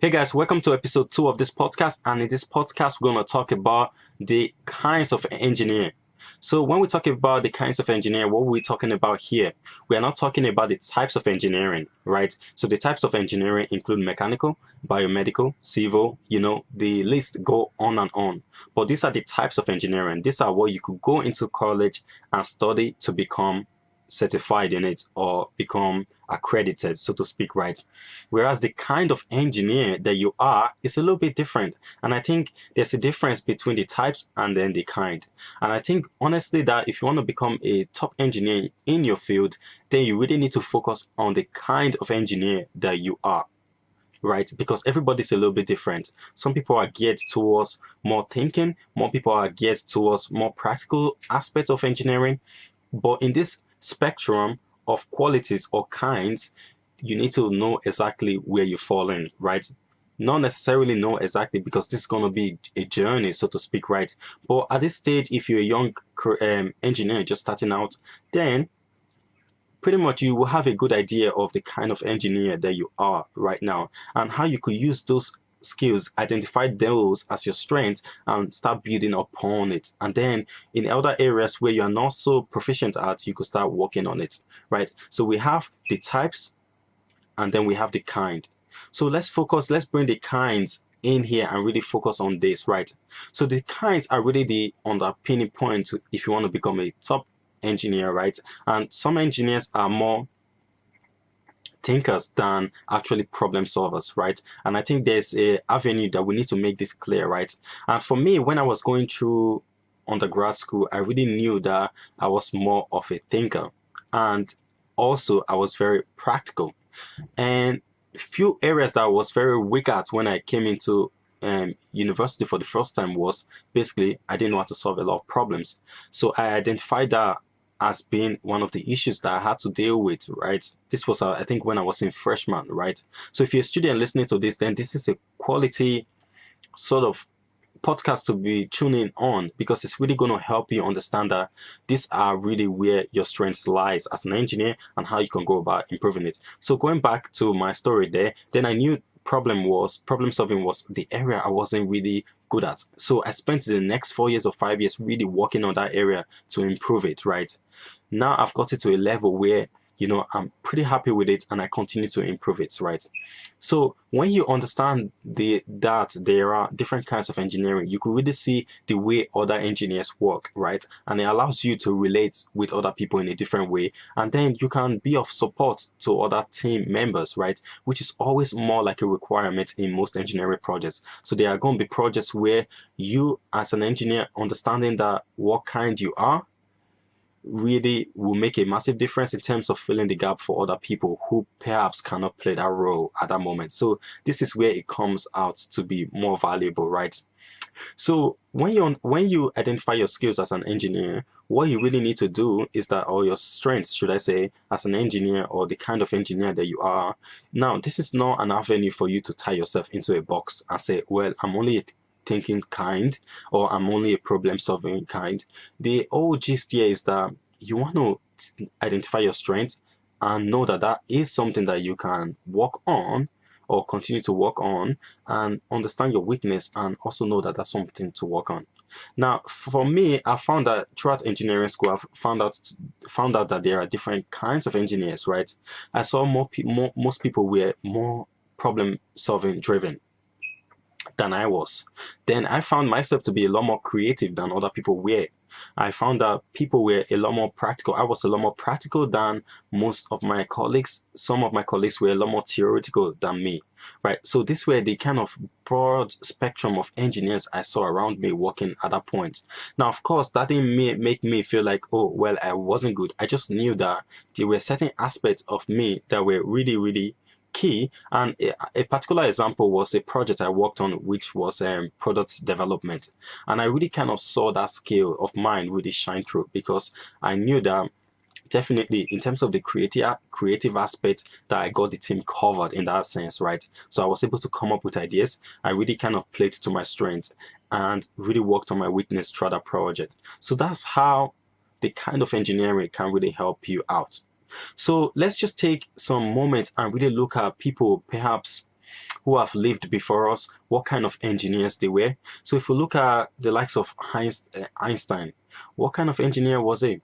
Hey guys, welcome to episode 2 of this podcast. And in this podcast, we're going to talk about the kinds of engineer. So, when we talk about the kinds of engineer, what we're talking about here, we are not talking about the types of engineering, right? So, the types of engineering include mechanical, biomedical, civil, the list go on and on. But these are the types of engineering. These are what you could go into college and study to become certified in it or become accredited, so to speak, right? Whereas the kind of engineer that you are is a little bit different. And I think there's a difference between the types and then the kind. And I think honestly that if you want to become a top engineer in your field, then you really need to focus on the kind of engineer that you are. Right, because everybody's a little bit different. Some people are geared towards more thinking, more people are geared towards more practical aspects of engineering. But in this spectrum of qualities or kinds, you need to know exactly where you fall in, right? Not necessarily know exactly because this is going to be a journey, so to speak, right? But at this stage, if you're a young engineer just starting out, then pretty much you will have a good idea of the kind of engineer that you are right now and how you could use those skills, identify those as your strengths and start building upon it. And then in other areas where you are not so proficient at, you could start working on it, right? So we have the types and then we have the kind. So let's bring the kinds in here and really focus on this, right? So the kinds are really the underpinning point if you want to become a top engineer, right? And some engineers are more thinkers than actually problem solvers, right? And I think there's a avenue that we need to make this clear, right? And for me, when I was going through undergrad school, I really knew that I was more of a thinker, and also I was very practical. And few areas that I was very weak at when I came into university for the first time was basically I didn't know how to solve a lot of problems. So I identified that as being one of the issues that I had to deal with, right? This was, I think, when I was in freshman, right? So if you're a student listening to this, then this is a quality sort of podcast to be tuning on because it's really going to help you understand that these are really where your strengths lies as an engineer and how you can go about improving it. So going back to my story there, then I knew problem solving was the area I wasn't really good at. So I spent the next 4 years or 5 years really working on that area to improve it, right? Now I've got it to a level where I'm pretty happy with it and I continue to improve it, right? So when you understand that there are different kinds of engineering, you could really see the way other engineers work, right? And it allows you to relate with other people in a different way. And then you can be of support to other team members, right? Which is always more like a requirement in most engineering projects. So there are going to be projects where you as an engineer understanding that what kind you are really will make a massive difference in terms of filling the gap for other people who perhaps cannot play that role at that moment. So this is where it comes out to be more valuable, right? So when you identify your skills as an engineer, what you really need to do is that, or your strengths, should I say, as an engineer or the kind of engineer that you are. Now, this is not an avenue for you to tie yourself into a box and say, well, I'm only a thinking kind or I'm only a problem solving kind. The whole gist here is that you want to identify your strengths and know that that is something that you can work on or continue to work on, and understand your weakness and also know that that's something to work on. Now, for me, I found that throughout engineering school, I've found out that there are different kinds of engineers, right? I saw most people were more problem solving driven than I was. Then I found myself to be a lot more creative than other people were. I found that people were a lot more practical. I was a lot more practical than most of my colleagues. Some of my colleagues were a lot more theoretical than me, right? So this were the kind of broad spectrum of engineers I saw around me working at that point. Now, of course, that didn't make me feel like, oh, well, I wasn't good. I just knew that there were certain aspects of me that were really, really key. And a particular example was a project I worked on, which was product development. And I really kind of saw that skill of mine really shine through because I knew that definitely in terms of the creative aspect that I got the team covered in that sense, right? So I was able to come up with ideas. I really kind of played to my strengths and really worked on my weakness throughout that project. So that's how the kind of engineering can really help you out. So let's just take some moments and really look at people perhaps who have lived before us, what kind of engineers they were. So if we look at the likes of Einstein, what kind of engineer was he?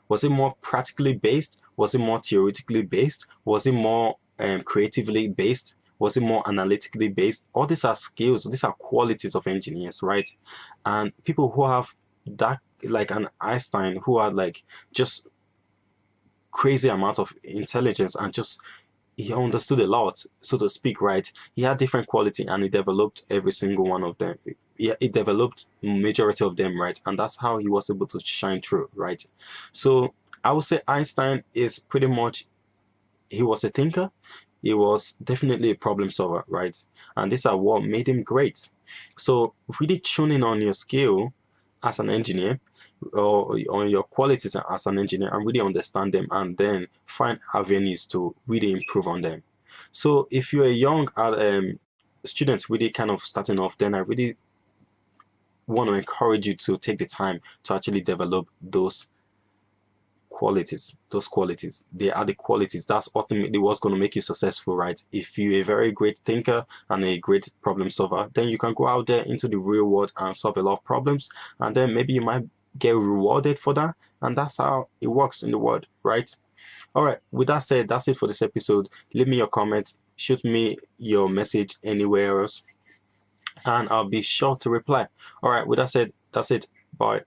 Was it more practically based? Was it more theoretically based? Was it more creatively based? Was it more analytically based? All these are skills, these are qualities of engineers, right? And people who have that, like an Einstein, who are like just crazy amount of intelligence and just he understood a lot, so to speak, right? He had different quality and he developed every single one of them. He developed majority of them, right? And that's how he was able to shine through, right? So I would say Einstein is pretty much, he was a thinker. He was definitely a problem solver, right? And these are what made him great. So really tuning on your skill as an engineer, or on your qualities as an engineer, and really understand them, and then find avenues to really improve on them. So if you're a young student really kind of starting off, then I really want to encourage you to take the time to actually develop those qualities. They are the qualities that's ultimately what's going to make you successful, right? If you're a very great thinker and a great problem solver, then you can go out there into the real world and solve a lot of problems, and then maybe you might get rewarded for that. And that's how it works in the world, right? All right, with that said, that's it for this episode. Leave me your comments, shoot me your message anywhere else, and I'll be sure to reply. All right, with that said, that's it. Bye.